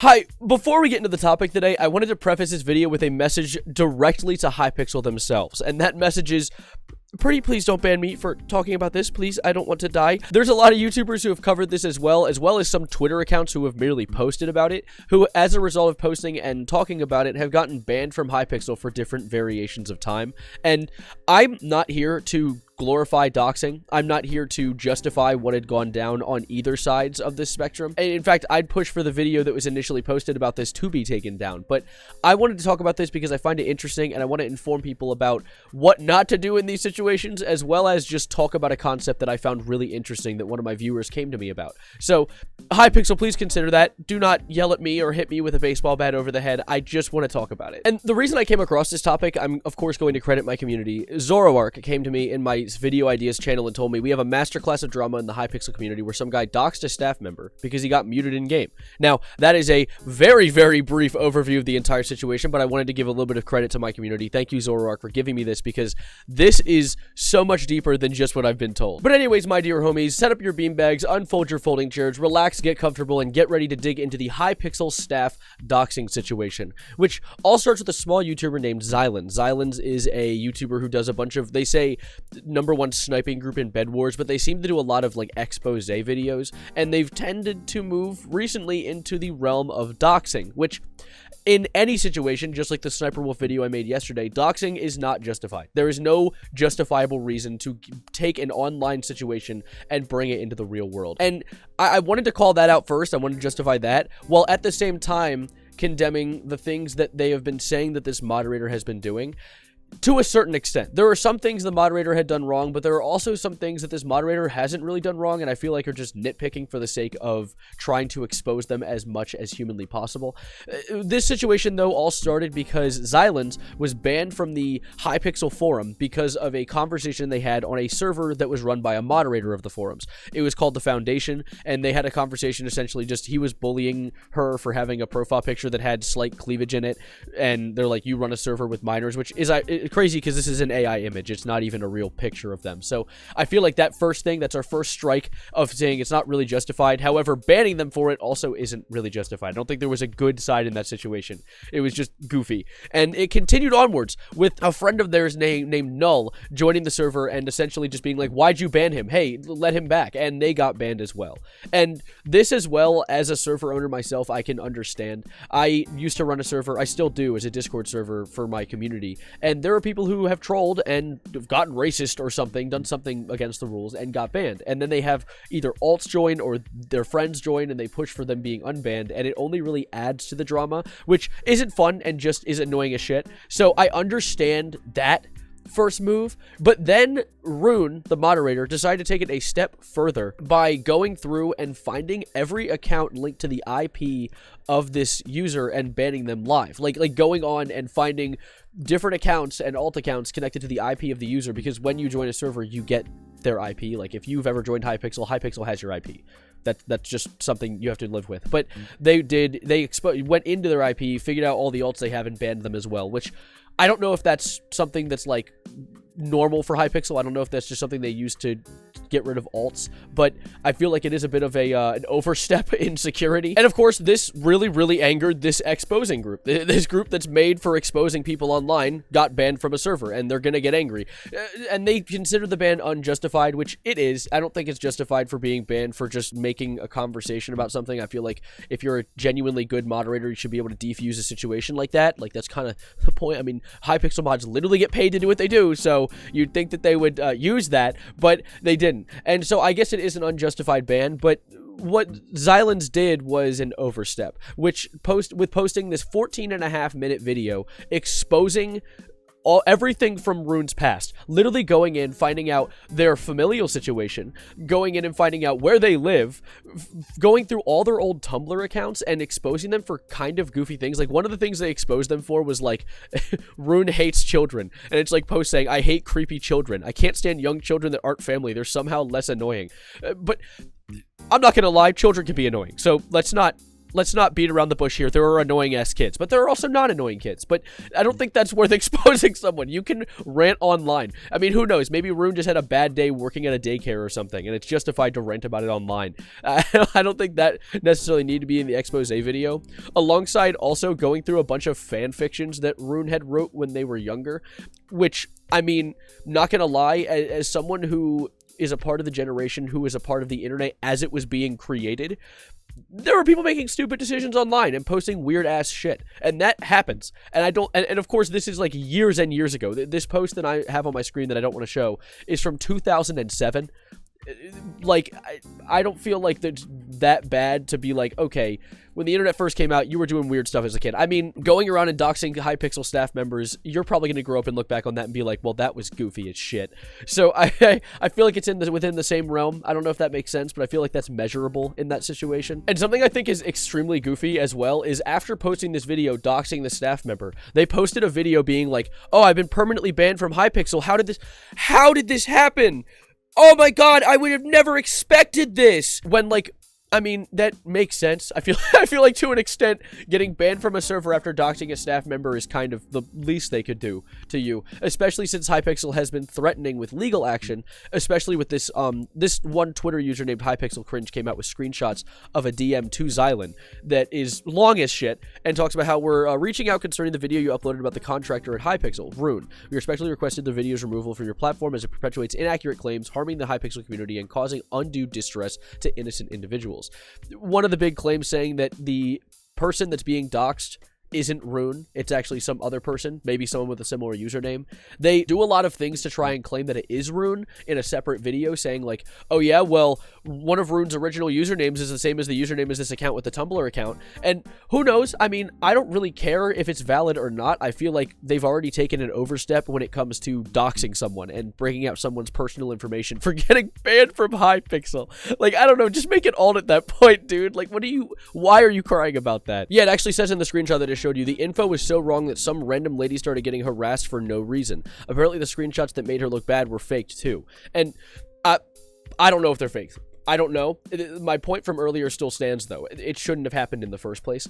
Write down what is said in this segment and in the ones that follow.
Hi, before we get into the topic today, I wanted to preface this video with a message directly to Hypixel themselves, and that message is, pretty please don't ban me for talking about this, please, I don't want to die. There's a lot of YouTubers who have covered this as well as some Twitter accounts who have merely posted about it, who, as a result of posting and talking about it, have gotten banned from Hypixel for different variations of time, and I'm not here to glorify doxing. I'm not here to justify what had gone down on either sides of this spectrum. And in fact, I'd push for the video that was initially posted about this to be taken down. But I wanted to talk about this because I find it interesting and I want to inform people about what not to do in these situations, as well as just talk about a concept that I found really interesting that one of my viewers came to me about. So, Hypixel, please consider that. Do not yell at me or hit me with a baseball bat over the head. I just want to talk about it. And the reason I came across this topic, I'm of course going to credit my community. Zoroark came to me in my video ideas channel and told me we have a masterclass of drama in the Hypixel community where some guy doxed a staff member because he got muted in game. Now, that is a very, very brief overview of the entire situation, but I wanted to give a little bit of credit to my community. Thank you, Zoroark, for giving me this because this is so much deeper than just what I've been told. But anyways, my dear homies, set up your beanbags, unfold your folding chairs, relax, get comfortable, and get ready to dig into the Hypixel staff doxing situation, which all starts with a small YouTuber named Xylens. Xylens is a YouTuber who does a bunch of, they say, #1 sniping group in Bed Wars, but they seem to do a lot of like expose videos, and they've tended to move recently into the realm of doxing, which in any situation, just like the Sniper Wolf video I made yesterday, doxing is not justified. There is no justifiable reason to take an online situation and bring it into the real world. And I wanted to call that out first. I wanted to justify that, while at the same time condemning the things that they have been saying that this moderator has been doing. To a certain extent. There are some things the moderator had done wrong, but there are also some things that this moderator hasn't really done wrong, and I feel like are just nitpicking for the sake of trying to expose them as much as humanly possible. This situation, though, all started because Xylens was banned from the Hypixel forum because of a conversation they had on a server that was run by a moderator of the forums. It was called The Foundation, and they had a conversation essentially just, he was bullying her for having a profile picture that had slight cleavage in it, and they're like, you run a server with minors, which is crazy because this is an AI image. It's not even a real picture of them. So I feel like that first thing, that's our first strike of saying it's not really justified. However, banning them for it also isn't really justified. I don't think there was a good side in that situation. It was just goofy. And it continued onwards with a friend of theirs named Null joining the server and essentially just being like, why'd you ban him? Hey, let him back. And they got banned as well. And this as well, as a server owner myself, I can understand. I used to run a server, I still do, as a Discord server for my community. And there are people who have trolled and gotten racist or something, done something against the rules, and got banned. And then they have either alts join or their friends join, and they push for them being unbanned, and it only really adds to the drama, which isn't fun and just is annoying as shit. So I understand that first move, but then Rune, the moderator, decided to take it a step further by going through and finding every account linked to the IP of this user and banning them live. Like going on and finding different accounts and alt accounts connected to the IP of the user, because when you join a server, you get their IP. Like if you've ever joined Hypixel, Hypixel has your IP. That's just something you have to live with. But they went into their IP, figured out all the alts they have, and banned them as well, which I don't know if that's something that's like normal for Hypixel. I don't know if that's just something they use to get rid of alts, but I feel like it is a bit of an overstep in security. And of course, this really angered this exposing group. This group that's made for exposing people online got banned from a server, and they're gonna get angry. And they consider the ban unjustified, which it is. I don't think it's justified for being banned for just making a conversation about something. I feel like if you're a genuinely good moderator, you should be able to defuse a situation like that. Like, that's kind of the point. I mean, Hypixel mods literally get paid to do what they do, so you'd think that they would use that, but they didn't. And so I guess it is an unjustified ban, but what Xylens did was an overstep, which posting this 14.5-minute video exposing everything from Rune's past, literally going in, finding out their familial situation, going in and finding out where they live, going through all their old Tumblr accounts and exposing them for kind of goofy things. Like, one of the things they exposed them for was like, Rune hates children, and it's like post saying, I hate creepy children. I can't stand young children that aren't family. They're somehow less annoying. But I'm not gonna lie, children can be annoying, so let's not let's not beat around the bush here. There are annoying ass kids, but there are also not annoying kids. But I don't think that's worth exposing someone. You can rant online. I mean, who knows? Maybe Rune just had a bad day working at a daycare or something, and it's justified to rant about it online. I don't think that necessarily need to be in the expose video. Alongside also going through a bunch of fan fictions that Rune had wrote when they were younger, which, I mean, not gonna lie, as someone who is a part of the generation who is a part of the internet as it was being created, there were people making stupid decisions online and posting weird ass shit, and that happens. And I don't, and of course this is like years and years ago. This post that I have on my screen that I don't want to show is from 2007. Like, I don't feel like that's that bad to be like, okay, when the internet first came out, you were doing weird stuff as a kid. I mean, going around and doxing Hypixel staff members, you're probably going to grow up and look back on that and be like, well, that was goofy as shit. So I feel like it's within the same realm. I don't know if that makes sense, but I feel like that's measurable in that situation. And something I think is extremely goofy as well is after posting this video doxing the staff member, they posted a video being like, oh, I've been permanently banned from Hypixel. How did this happen? Oh my god, I would have never expected this. When, like, I mean, that makes sense. I feel like to an extent, getting banned from a server after doxing a staff member is kind of the least they could do to you, especially since Hypixel has been threatening with legal action, especially with this this one Twitter user named Hypixel Cringe came out with screenshots of a DM to Xylan that is long as shit and talks about how we're reaching out concerning the video you uploaded about the contractor at Hypixel, Rune. We respectfully requested the video's removal from your platform as it perpetuates inaccurate claims, harming the Hypixel community and causing undue distress to innocent individuals. One of the big claims saying that the person that's being doxxed isn't Rune, it's actually some other person, maybe someone with a similar username. They do a lot of things to try and claim that it is Rune in a separate video, saying like, oh yeah, well, one of Rune's original usernames is the same as the username as this account with the Tumblr account. And who knows? I mean, I don't really care if it's valid or not. I feel like they've already taken an overstep when it comes to doxing someone and bringing out someone's personal information for getting banned from Hypixel. Like, I don't know, just make it alt at that point, dude. Like, why are you crying about that? Yeah, it actually says in the screenshot that showed you the info was so wrong that some random lady started getting harassed for no reason. Apparently the screenshots that made her look bad were faked too. And I don't know if they're fake. I don't know. My point from earlier still stands, though. It shouldn't have happened in the first place.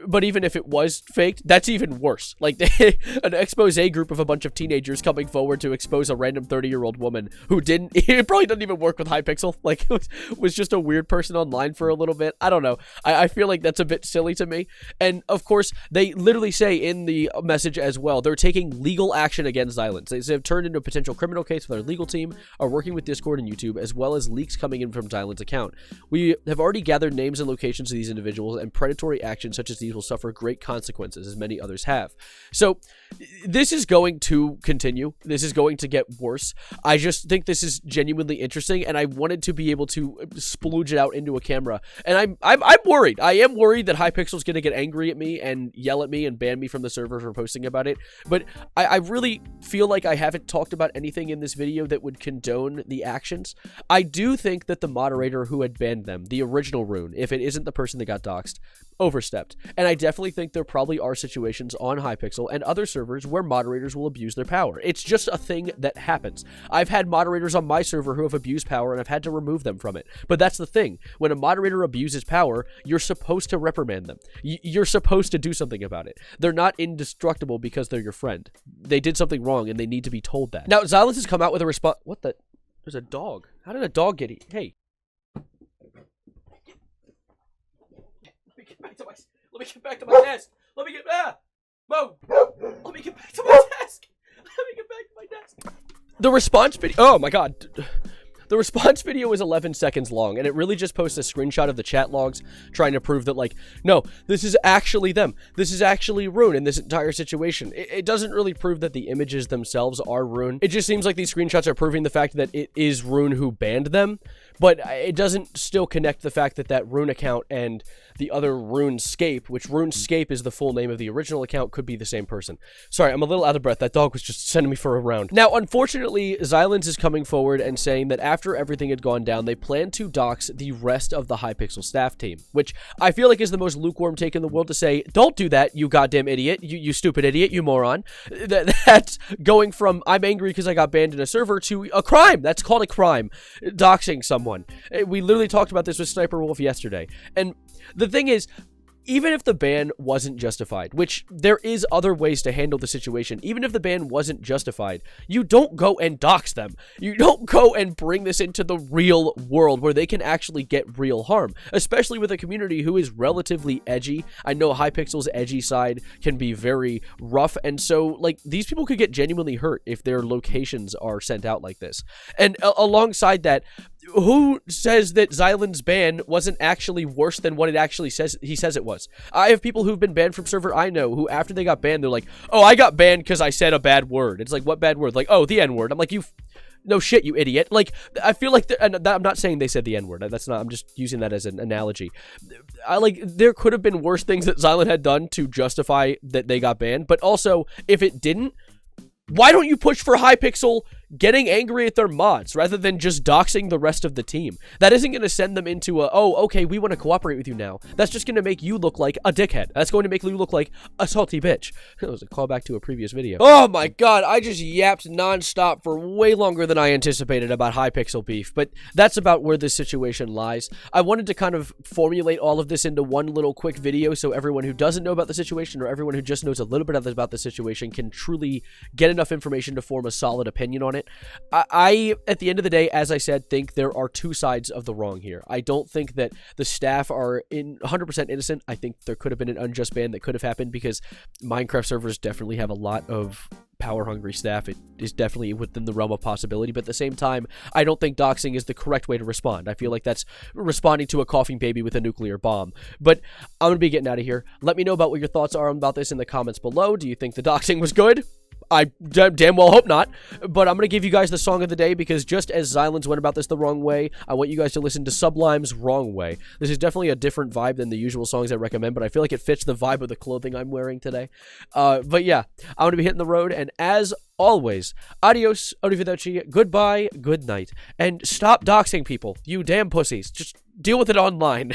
But even if it was faked, that's even worse. Like, an expose group of a bunch of teenagers coming forward to expose a random 30-year-old woman who it probably doesn't even work with Hypixel. Like, it was just a weird person online for a little bit. I don't know. I feel like that's a bit silly to me. And, of course, they literally say in the message as well, they're taking legal action against Xylan. They have turned into a potential criminal case with our legal team, are working with Discord and YouTube, as well as leaks coming in from Xylan's account. We have already gathered names and locations of these individuals, and predatory actions such as these will suffer great consequences, as many others have. So this is going to continue. This is going to get worse. I just think this is genuinely interesting, and I wanted to be able to splooge it out into a camera. And I'm worried. I am worried that Hypixel's going to get angry at me and yell at me and ban me from the server for posting about it. But I really feel like I haven't talked about anything in this video that would condone the actions. I do think that the moderator who had banned them, the original Rune, if it isn't the person that got doxxed, overstepped. And I definitely think there probably are situations on Hypixel and other servers where moderators will abuse their power. It's just a thing that happens. I've had moderators on my server who have abused power, and I've had to remove them from it. But that's the thing. When a moderator abuses power, you're supposed to reprimand them. You're supposed to do something about it. They're not indestructible because they're your friend. They did something wrong, and they need to be told that. Now, Xylan has come out with a response. What the? There's a dog. How did a dog get eaten? Hey. Let me get back to my desk. Let me get back to my desk. Let me get back to my desk. The response video. Oh my god. The response video is 11 seconds long, and it really just posts a screenshot of the chat logs trying to prove that, like, no, this is actually them. This is actually Rune in this entire situation. It doesn't really prove that the images themselves are Rune. It just seems like these screenshots are proving the fact that it is Rune who banned them, but it doesn't still connect the fact that that Rune account and the other RuneScape, which RuneScape is the full name of the original account, could be the same person. Sorry, I'm a little out of breath. That dog was just sending me for a round. Now, unfortunately, Xylan's is coming forward and saying that after everything had gone down, they plan to dox the rest of the Hypixel staff team, which I feel like is the most lukewarm take in the world to say, don't do that, you goddamn idiot, you stupid idiot, you moron. That's going from, I'm angry because I got banned in a server, to a crime. That's called a crime. Doxing someone. We literally talked about this with Sniper Wolf yesterday. And the thing is, even if the ban wasn't justified, which there is other ways to handle the situation, even if the ban wasn't justified, you don't go and dox them. You don't go and bring this into the real world where they can actually get real harm, especially with a community who is relatively edgy. I know Hypixel's edgy side can be very rough, and so, like, these people could get genuinely hurt if their locations are sent out like this. And alongside that, who says that Xylan's ban wasn't actually worse than what it actually says he says it was? I have people who've been banned from server I know who, after they got banned, they're like, oh, I got banned because I said a bad word. It's like, what bad word? Like, oh, the N-word. I'm like, no shit, you idiot. Like, I feel like, and I'm not saying they said the N-word. That's not, I'm just using that as an analogy. There could have been worse things that Xylan had done to justify that they got banned, but also, if it didn't, why don't you push for Hypixel getting angry at their mods rather than just doxing the rest of the team? That isn't going to send them into a, oh, okay, we want to cooperate with you now. That's just going to make you look like a dickhead. That's going to make you look like a salty bitch. That was a callback to a previous video. Oh my god, I just yapped nonstop for way longer than I anticipated about Hypixel beef, but that's about where this situation lies. I wanted to kind of formulate all of this into one little quick video so everyone who doesn't know about the situation or everyone who just knows a little bit about the situation can truly get enough information to form a solid opinion on it. I, at the end of the day, as I said, think there are two sides of the wrong here. I don't think that the staff are 100% innocent. I think there could have been an unjust ban that could have happened because Minecraft servers definitely have a lot of power-hungry staff. It is definitely within the realm of possibility, but at the same time, I don't think doxing is the correct way to respond. I feel like that's responding to a coughing baby with a nuclear bomb. But I'm going to be getting out of here. Let me know about what your thoughts are about this in the comments below. Do you think the doxing was good? I damn well hope not, but I'm going to give you guys the song of the day because just as Xylan's went about this the wrong way, I want you guys to listen to Sublime's Wrong Way. This is definitely a different vibe than the usual songs I recommend, but I feel like it fits the vibe of the clothing I'm wearing today. But yeah, I'm going to be hitting the road, and as always, adios, arrivederci, goodbye, good night, and stop doxing people, you damn pussies. Just deal with it online.